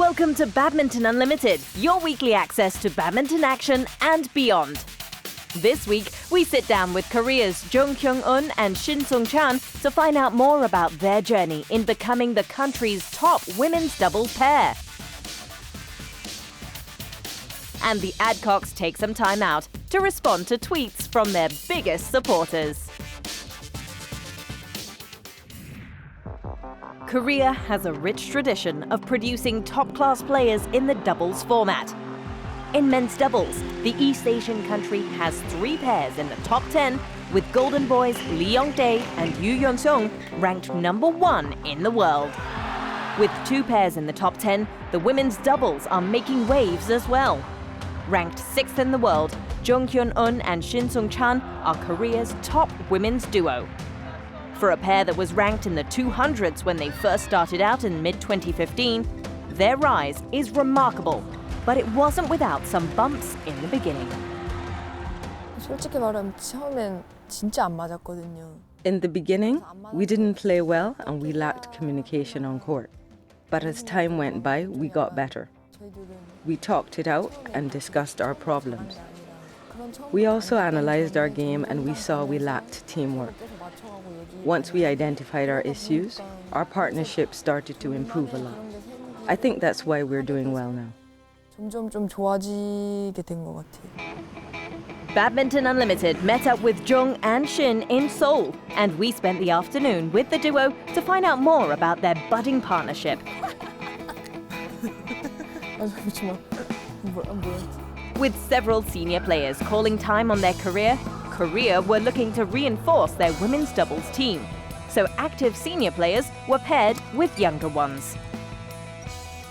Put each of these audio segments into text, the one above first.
Welcome to Badminton Unlimited, your weekly access to badminton action and beyond. This week, we sit down with Korea's Jung and Shin to find out more about their journey in becoming the country's top women's doubles pair. And the Adcocks take some time out to respond to tweets from their biggest supporters. Korea has a rich tradition of producing top-class players in the doubles format. In men's doubles, the East Asian country has 3 pairs in the top 10, with Golden Boys Lee Young-dae and Yoo Yeon-seung ranked number 1 in the world. With 2 pairs in the top 10, the women's doubles are making waves as well. Ranked 6th in the world, Jung Hyun-eun and Shin Seung are Korea's top women's duo. For a pair that was ranked in the 200s when they first started out in mid-2015, their rise is remarkable, but it wasn't without some bumps in the beginning. 솔직히 말하면 처음엔 진짜 안 맞았거든요. In the beginning, we didn't play well and we lacked communication on court. But as time went by, we got better. We talked it out and discussed our problems. We also analyzed our game and we saw we lacked teamwork. Once we identified our issues, our partnership started to improve a lot. I think that's why we're doing well now. 점점 좀 좋아지게 된 것 같아요. Badminton Unlimited met up with Jung and Shin in Seoul, and we spent the afternoon with the duo to find out more about their budding partnership. With several senior players calling time on their career, Korea were looking to reinforce their women's doubles team. So active senior players were paired with younger ones.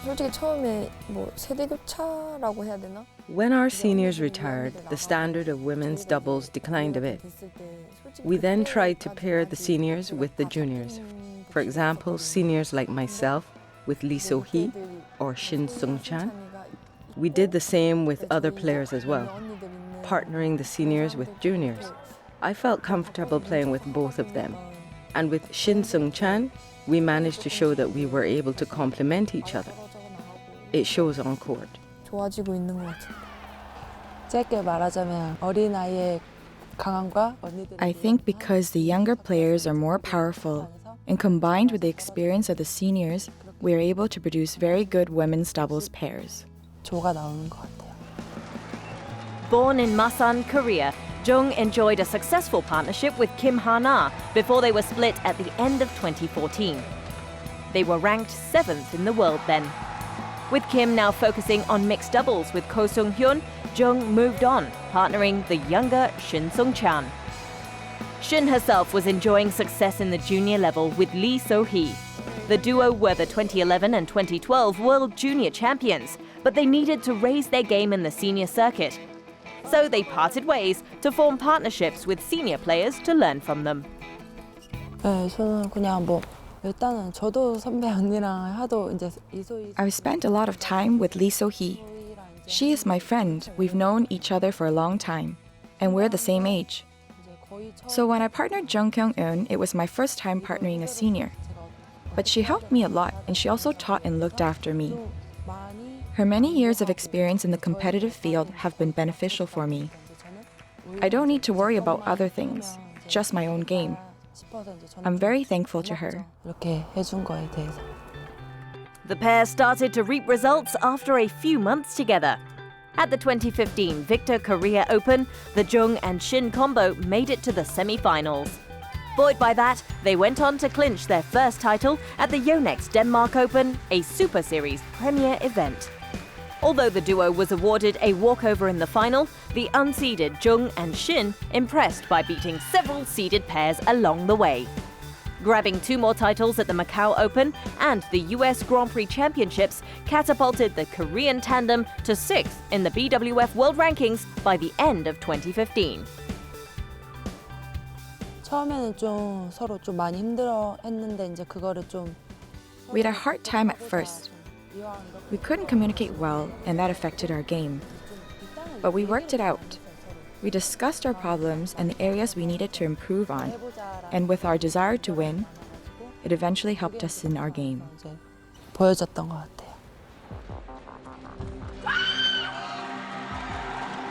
솔직히 처음에 세대 교차라고 해야 되나? When our seniors retired, the standard of women's doubles declined a bit. We then tried to pair the seniors with the juniors. For example, seniors like myself with Lee So-hee or Shin Seung-chan. We did the same with other players as well, partnering the seniors with juniors. I felt comfortable playing with both of them. And with Shin Seung-chan, we managed to show that we were able to complement each other. It shows on court. 좋아지고 있는 것 같아요. 짧게 말하자면 어린아이의 강함과 언니들의 I think because the younger players are more powerful, and combined with the experience of the seniors, we are able to produce very good women's doubles pairs. 조가 나오는 것 같아요. Born in Masan, Korea, Jung enjoyed a successful partnership with Kim Ha-na before they were split at the end of 2014. They were ranked 7th in the world then. With Kim now focusing on mixed doubles with Ko Sung-hyun, Jung moved on, partnering the younger Shin Seung-chan. Shin herself was enjoying success in the junior level with Lee So-hee. The duo were the 2011 and 2012 World Junior Champions, but they needed to raise their game in the senior circuit. So they parted ways to form partnerships with senior players to learn from them. 네, 저는 그냥 일단은 저도 선배 언니랑 하도 이제 이소희 I've spent a lot of time with Lee So-hee. She is my friend. We've known each other for a long time, and we're the same age. So when I partnered Jung Kyung-eun, it was my first time partnering a senior. But she helped me a lot, and she also taught and looked after me. Her many years of experience in the competitive field have been beneficial for me. I don't need to worry about other things, just my own game. I'm very thankful to her. 이렇게 해준 거에 대해서. The pair started to reap results after a few months together. At the 2015 Victor Korea Open, the Jung and Shin combo made it to the semi-finals. Buoyed by that, they went on to clinch their first title at the Yonex Denmark Open, a Superseries premier event. Although the duo was awarded a walkover in the final, the unseeded Jung and Shin impressed by beating several seeded pairs along the way. Grabbing 2 more titles at the Macau Open and the US Grand Prix Championships catapulted the Korean tandem to 6th in the BWF World Rankings by the end of 2015. 처음에는 서로 많이 힘들어 했는데 이제 그거를 We had a hard time at first. We couldn't communicate well, and that affected our game. But we worked it out. We discussed our problems and the areas we needed to improve on, and with our desire to win, it eventually helped us in our game. 보여줬던 것 같아요.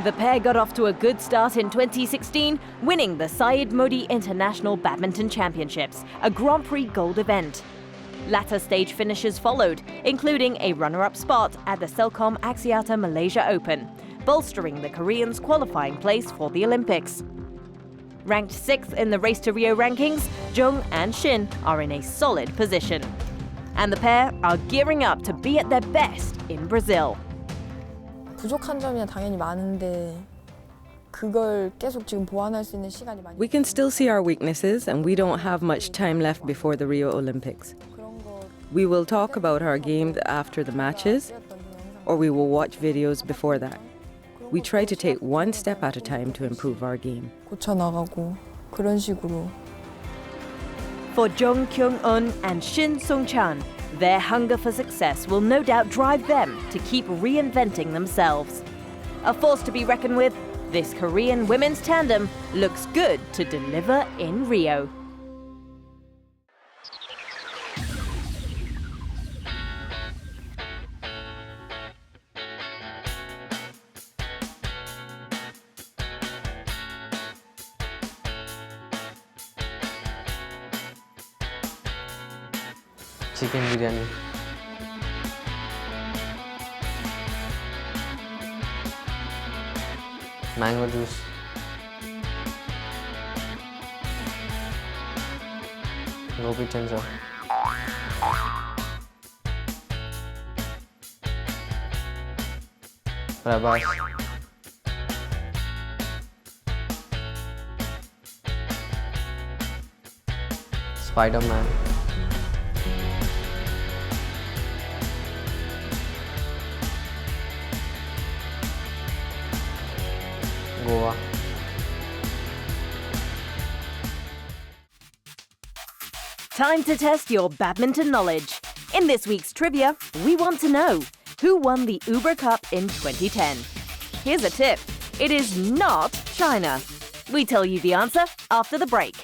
The pair got off to a good start in 2016, winning the Syed Modi International Badminton Championships, a Grand Prix Gold event. Latter stage finishes followed, including a runner-up spot at the Celcom Axiata Malaysia Open, bolstering the Koreans' qualifying place for the Olympics. Ranked 6th in the Race to Rio rankings, Jung and Shin are in a solid position. And the pair are gearing up to be at their best in Brazil. 부족한 점이 당연히 많은데 그걸 계속 지금 보완할 수 있는 시간이 많이. We can still see our weaknesses, and we don't have much time left before the Rio Olympics. We will talk about our games after the matches, or we will watch videos before that. We try to take one step at a time to improve our game. 고쳐 나가고 그런 식으로. For Jung Kyung-un and Shin Seung-chan, their hunger for success will no doubt drive them to keep reinventing themselves. A force to be reckoned with, this Korean women's tandem looks good to deliver in Rio. Chicken biryani. Mango juice. Gobi chenza. Rabas. Spider-Man. Goa. Time to test your badminton knowledge. In this week's trivia, we want to know who won the Uber Cup in 2010. Here's a tip. It is not China. We tell you the answer after the break.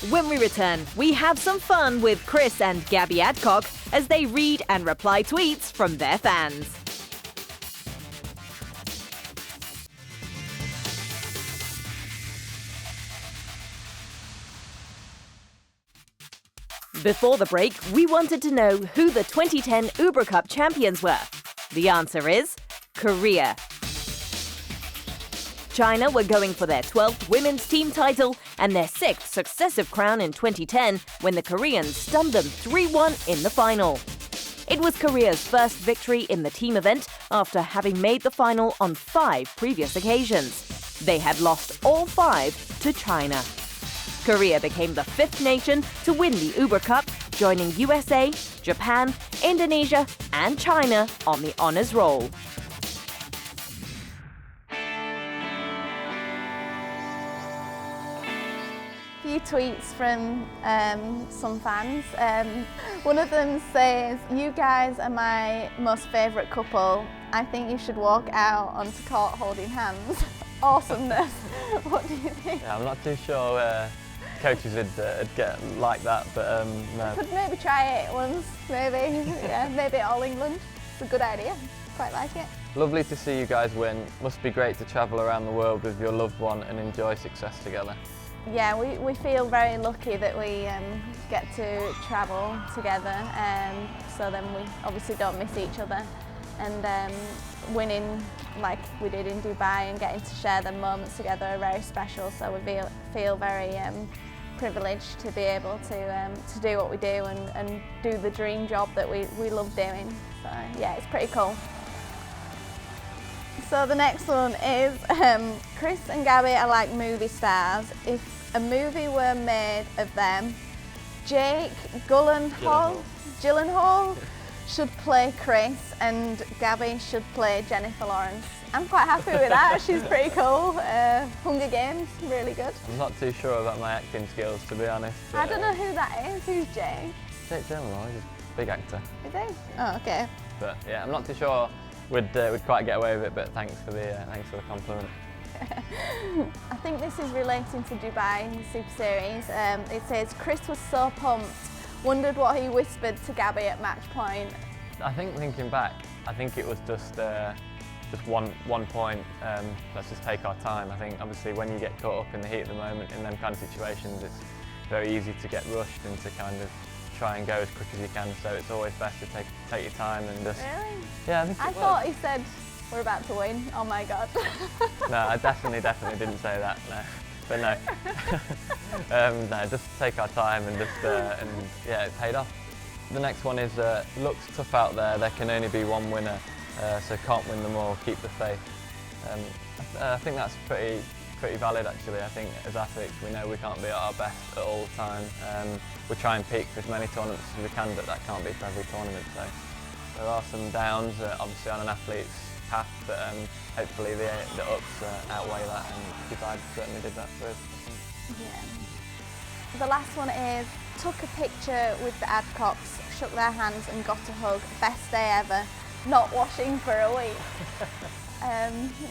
When we return, we have some fun with Chris and Gabby Adcocks as they read and reply tweets from their fans. Before the break, we wanted to know who the 2010 Uber Cup champions were. The answer is Korea. China were going for their 12th women's team title and their 6th successive crown in 2010 when the Koreans stunned them 3-1 in the final. It was Korea's first victory in the team event after having made the final on 5 previous occasions. They had lost all 5 to China. Korea became the 5th nation to win the Uber Cup, joining USA, Japan, Indonesia, and China on the honors roll. Few tweets from some fans. One of them says, "You guys are my most favourite couple. I think you should walk out onto court holding hands." Awesomeness. What do you think? Yeah, I'm not too sure coaches would get like that, but no. Could maybe try it once, maybe. Yeah, maybe All England. It's a good idea. Quite like it. Lovely to see you guys win. Must be great to travel around the world with your loved one and enjoy success together. Yeah, we feel very lucky that we get to travel together, so then we obviously don't miss each other. And winning like we did in Dubai and getting to share the moments together are very special, so we feel very privileged to be able to do what we do and do the dream job that we love doing. So yeah, it's pretty cool. So the next one is, Chris and Gabby are like movie stars. If a movie were made of them, Jake Gyllenhaal should play Chris and Gabby should play Jennifer Lawrence. I'm quite happy with that, she's pretty cool. Hunger Games, really good. I'm not too sure about my acting skills, to be honest. I don't know who that is, who's Jake? Jake Gyllenhaal, he's a big actor. Is he? Oh, okay. But yeah, I'm not too sure we'd quite get away with it, but thanks for the compliment. I think this is relating to Dubai Super Series. It says, Chris was so pumped, wondered what he whispered to Gabby at match point. I think thinking back, I think it was just one point, let's just take our time. I think obviously when you get caught up in the heat of the moment in them kind of situations, it's very easy to get rushed and to kind of try and go as quick as you can, so it's always best to take your time and just... Really? Yeah, I think I thought he said, we're about to win, oh my God. No, I definitely didn't say that, no. But no, no, just take our time and just, and yeah, it paid off. The next one is, looks tough out there can only be one winner, so can't win them all, keep the faith. I think that's pretty valid actually. I think as athletes we know we can't be at our best at all the time. We try and peak for as many tournaments as we can, but that can't be for every tournament. So there are some downs obviously on an athlete's path, but hopefully the ups outweigh that, and Dubai certainly did that for us. Yeah. The last one is, took a picture with the Adcocks, shook their hands and got a hug. Best day ever. Not washing for a week.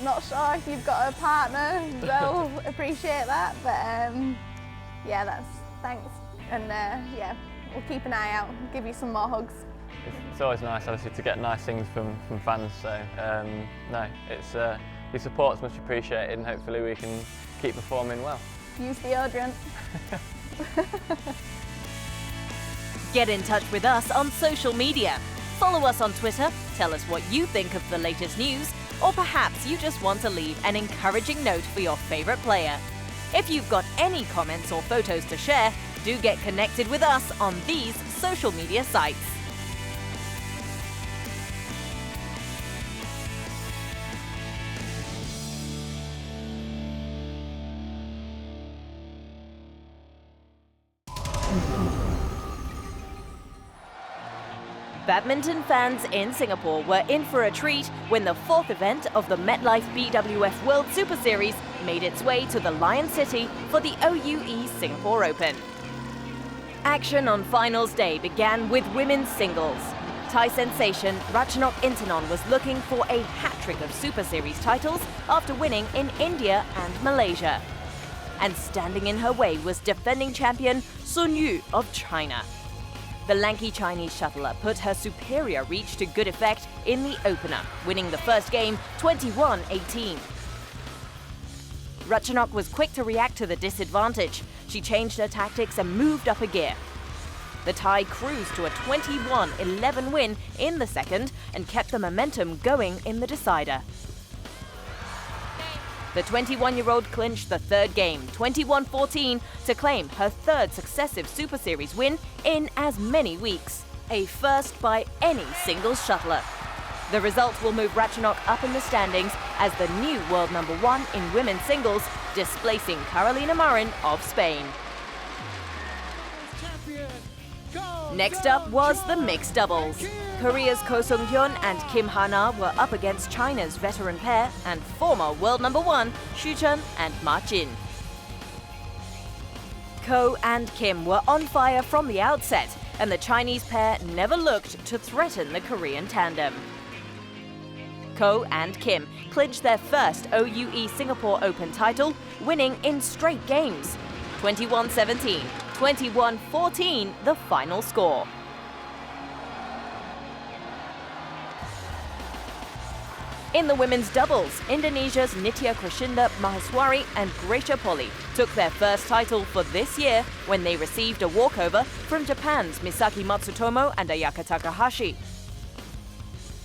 Not sure if you've got a partner, they'll appreciate that, but yeah, thanks. And yeah, we'll keep an eye out, give you some more hugs. It's always nice, obviously, to get nice things from fans, so no, it's your support's much appreciated, and hopefully we can keep performing well. Use deodorant. Get in touch with us on social media. Follow us on Twitter, tell us what you think of the latest news, or perhaps you just want to leave an encouraging note for your favourite player. If you've got any comments or photos to share, do get connected with us on these social media sites. Badminton fans in Singapore were in for a treat when the fourth event of the MetLife BWF World Superseries made its way to the Lion City for the OUE Singapore Open. Action on finals day began with women's singles. Thai sensation Ratchanok Intanon was looking for a hat-trick of Super Series titles after winning in India and Malaysia. And standing in her way was defending champion Sun Yu of China. The lanky Chinese shuttler put her superior reach to good effect in the opener, winning the first game 21-18. Ratchanok was quick to react to the disadvantage. She changed her tactics and moved up a gear. The Thai cruised to a 21-11 win in the second and kept the momentum going in the decider. The 21-year-old clinched the third game, 21-14, to claim her third successive Super Series win in as many weeks. A first by any singles shuttler. The result will move Ratchanok up in the standings as the new world #1 in women's singles, displacing Carolina Marin of Spain. Next up was the mixed doubles. Korea's Ko Sung-hyun and Kim Ha-na were up against China's veteran pair and former world #1 Xu Chen and Ma Jin. Ko and Kim were on fire from the outset, and the Chinese pair never looked to threaten the Korean tandem. Ko and Kim clinched their first OUE Singapore Open title, winning in straight games. 21-17, 21-14 the final score. In the women's doubles, Indonesia's Nitya Krishinda Maheswari and Gracia Polly took their first title for this year when they received a walkover from Japan's Misaki Matsutomo and Ayaka Takahashi.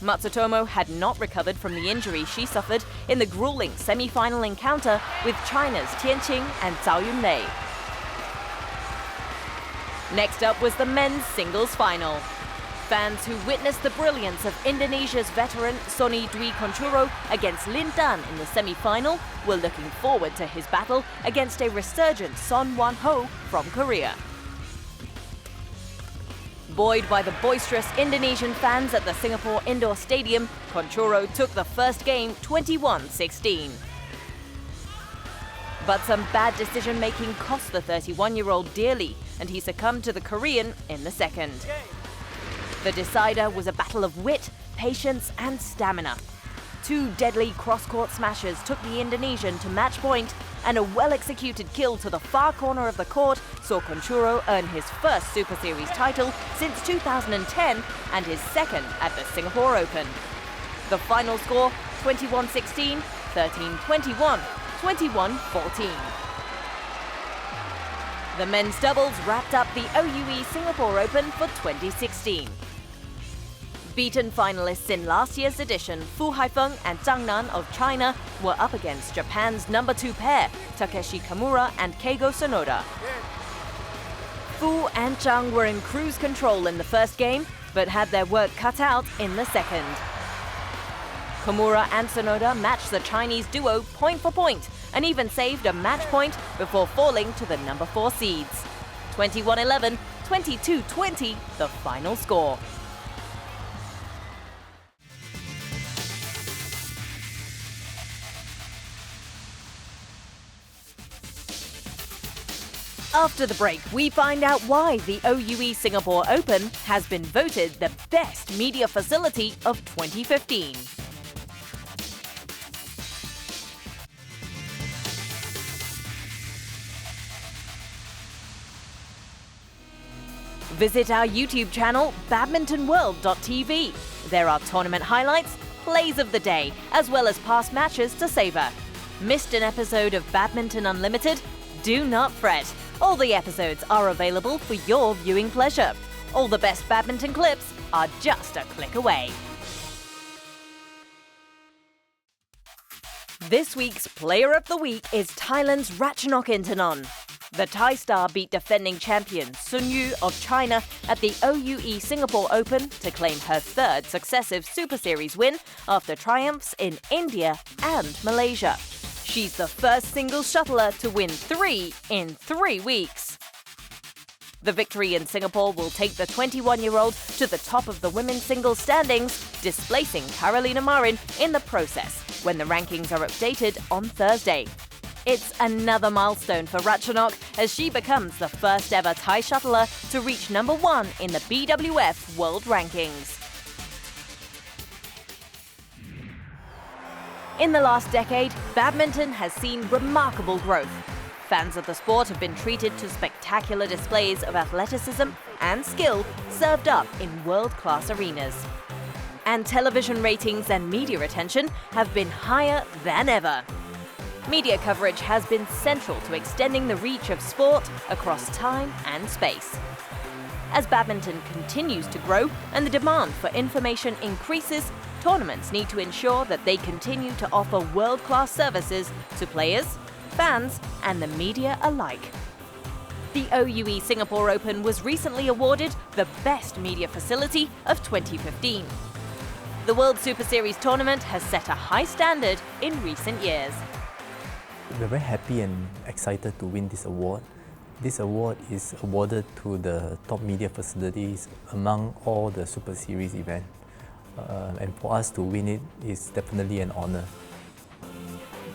Matsutomo had not recovered from the injury she suffered in the grueling semi-final encounter with China's Tian Qing and Zhao Yunlei. Next up was the men's singles final. Fans who witnessed the brilliance of Indonesia's veteran Sonny Dwi Conchuro against Lin Dan in the semi-final were looking forward to his battle against a resurgent Son Wan-ho from Korea. Buoyed by the boisterous Indonesian fans at the Singapore Indoor Stadium, Conchuro took the first game 21-16. But some bad decision-making cost the 31-year-old dearly, and he succumbed to the Korean in the second. The decider was a battle of wit, patience and stamina. 2 deadly cross-court smashes took the Indonesian to match point, and a well-executed kill to the far corner of the court saw Conchuro earn his first Super Series title since 2010 and his second at the Singapore Open. The final score, 21-16, 13-21, 21-14. The men's doubles wrapped up the OUE Singapore Open for 2016. Beaten finalists in last year's edition, Fu Haifeng and Zhang Nan of China were up against Japan's number 2 pair, Takeshi Kamura and Keigo Sonoda. Fu and Jung were in cruise control in the first game, but had their work cut out in the second. Kamura and Sonoda matched the Chinese duo point for point and even saved a match point before falling to the number 4 seeds. 21-11, 22-20, the final score. After the break, we find out why the OUE Singapore Open has been voted the best media facility of 2015. Visit our YouTube channel, badmintonworld.tv. There are tournament highlights, plays of the day, as well as past matches to savor. Missed an episode of Badminton Unlimited? Do not fret. All the episodes are available for your viewing pleasure. All the best badminton clips are just a click away. This week's Player of the Week is Thailand's Ratchanok Intanon. The Thai star beat defending champion Sun Yu of China at the OUE Singapore Open to claim her 3rd successive Super Series win after triumphs in India and Malaysia. She's the first singles shuttler to win 3 in 3 weeks. The victory in Singapore will take the 21-year-old to the top of the women's singles standings, displacing Carolina Marin in the process when the rankings are updated on Thursday. It's another milestone for Ratchanok as she becomes the first ever Thai shuttler to reach number 1 in the BWF World Rankings. In the last decade, badminton has seen remarkable growth. Fans of the sport have been treated to spectacular displays of athleticism and skill served up in world-class arenas. And television ratings and media attention have been higher than ever. Media coverage has been central to extending the reach of sport across time and space. As badminton continues to grow and the demand for information increases, tournaments need to ensure that they continue to offer world-class services to players, fans, and the media alike. The OUE Singapore Open was recently awarded the Best Media Facility of 2015. The World Super Series tournament has set a high standard in recent years. We're very happy and excited to win this award. This award is awarded to the top media facilities among all the Super Series events. And for us to win it is definitely an honor.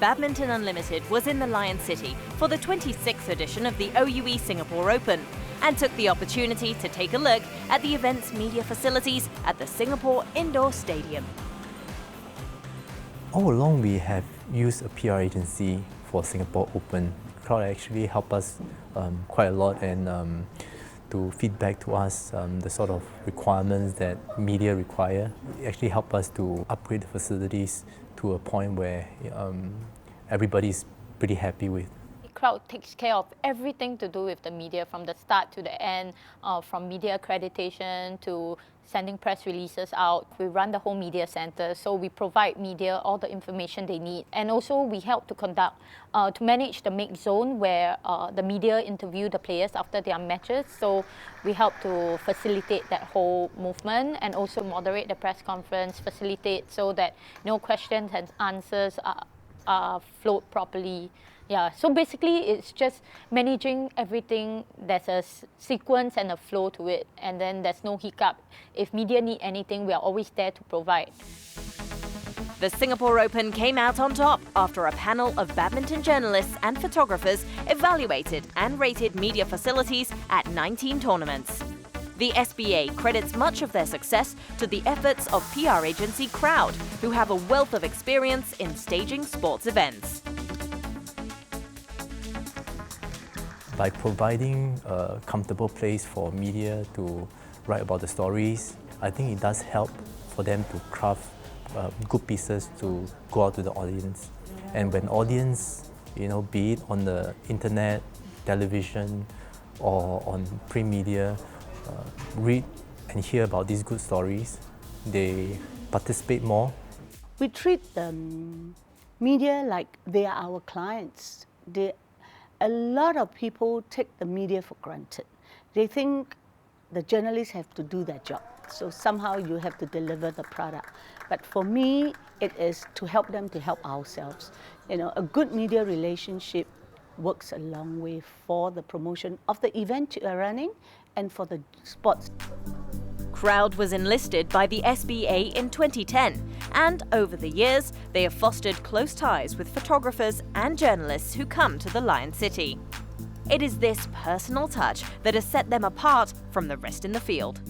Badminton Unlimited was in the Lion City for the 26th edition of the OUE Singapore Open and took the opportunity to take a look at the event's media facilities at the Singapore Indoor Stadium. All along we have used a PR agency for Singapore Open. Crowd actually helped us quite a lot and to feedback to us the sort of requirements that media require. It actually helped us to upgrade the facilities to a point where everybody's pretty happy with. The crowd takes care of everything to do with the media from the start to the end, from media accreditation to sending press releases out. We run the whole media center, so we provide media all the information they need. And also we help to conduct, to manage the make zone where the media interview the players after their matches. So we help to facilitate that whole movement and also moderate the press conference, facilitate so that no questions and answers are flowed properly. Yeah, so basically it's just managing everything. There's a sequence and a flow to it, and then there's no hiccup. If media need anything, we are always there to provide. The Singapore Open came out on top after a panel of badminton journalists and photographers evaluated and rated media facilities at 19 tournaments. The SBA credits much of their success to the efforts of PR agency Crowd, who have a wealth of experience in staging sports events. By providing a comfortable place for media to write about the stories, I think it does help for them to craft good pieces to go out to the audience. And when audience, be it on the internet, television, or on print media, read and hear about these good stories, they participate more. We treat the media like they are our clients. A lot of people take the media for granted. They think the journalists have to do their job, so somehow you have to deliver the product. But for me, it is to help them to help ourselves. A good media relationship works a long way for the promotion of the event you are running and for the sports. Crowd was enlisted by the SBA in 2010, and over the years, they have fostered close ties with photographers and journalists who come to the Lion City. It is this personal touch that has set them apart from the rest in the field.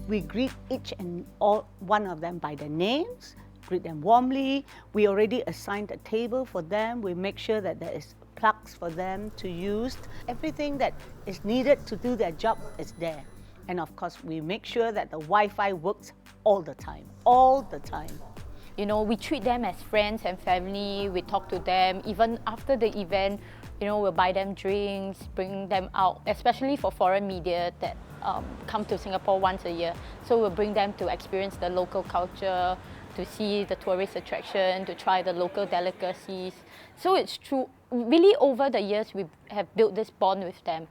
We greet each and all one of them by their names, greet them warmly. We already assigned a table for them. We make sure that there is plugs for them to use. Everything that is needed to do their job is there. And of course, we make sure that the Wi-Fi works all the time, all the time. We treat them as friends and family. We talk to them. Even after the event, we'll buy them drinks, bring them out, especially for foreign media that come to Singapore once a year. So we'll bring them to experience the local culture, to see the tourist attraction, to try the local delicacies. So it's true. Really, over the years, we have built this bond with them.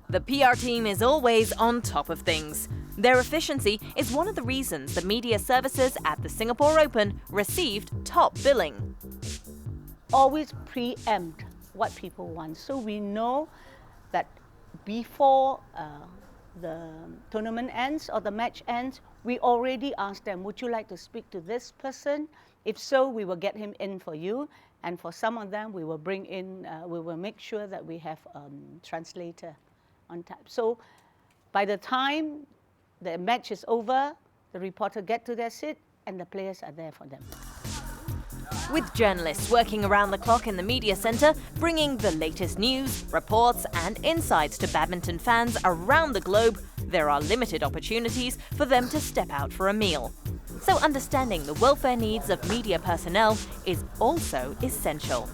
The PR team is always on top of things. Their efficiency is one of the reasons the media services at the Singapore Open received top billing. Always preempt what people want. So we know that before the tournament ends or the match ends, we already ask them, would you like to speak to this person? If so, we will get him in for you. And for some of them, we will bring in, we will make sure that we have a translator on time. So by the time the match is over, the reporter get to their seat and the players are there for them. With journalists working around the clock in the media centre, bringing the latest news, reports and insights to badminton fans around the globe, there are limited opportunities for them to step out for a meal. So understanding the welfare needs of media personnel is also essential.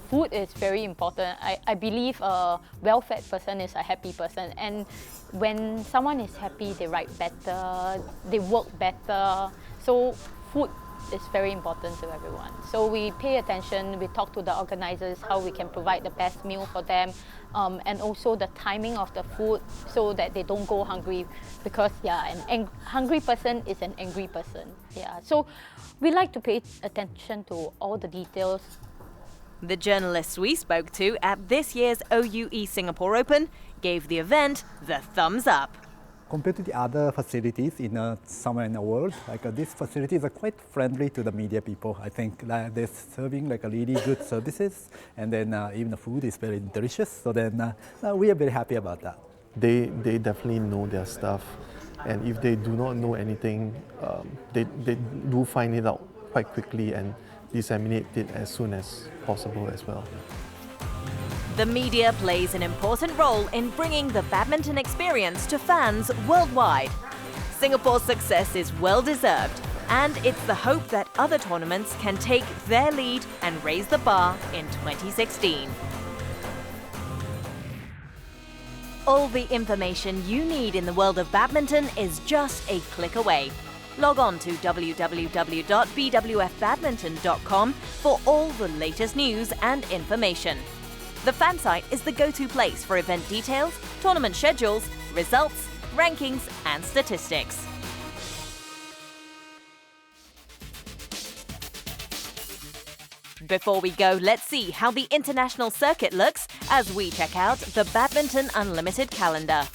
Food is very important. I believe a well-fed person is a happy person. And when someone is happy, they write better, they work better. So food is very important to everyone. So we pay attention, we talk to the organizers how we can provide the best meal for them, and also the timing of the food so that they don't go hungry, because an hungry person is an angry person. So we like to pay attention to all the details. The journalists we spoke to at this year's OUE Singapore Open gave the event the thumbs up. Compared to the other facilities somewhere in the world, these facilities are quite friendly to the media people. I think they're serving a really good services, and then even the food is very delicious. So then we are very happy about that. They definitely know their stuff, and if they do not know anything, they do find it out quite quickly and disseminate it as soon as possible as well. The media plays an important role in bringing the badminton experience to fans worldwide. Singapore's success is well deserved, and it's the hope that other tournaments can take their lead and raise the bar in 2016. All the information you need in the world of badminton is just a click away. Log on to www.bwfbadminton.com for all the latest news and information. The fan site is the go-to place for event details, tournament schedules, results, rankings, and statistics. Before we go, let's see how the international circuit looks as we check out the Badminton Unlimited calendar.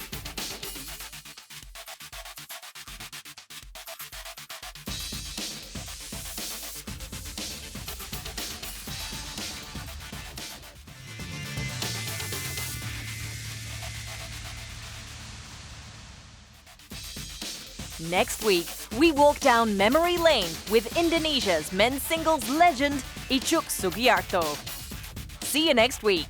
Next week, we walk down memory lane with Indonesia's men's singles legend, Icuk Sugiarto. See you next week.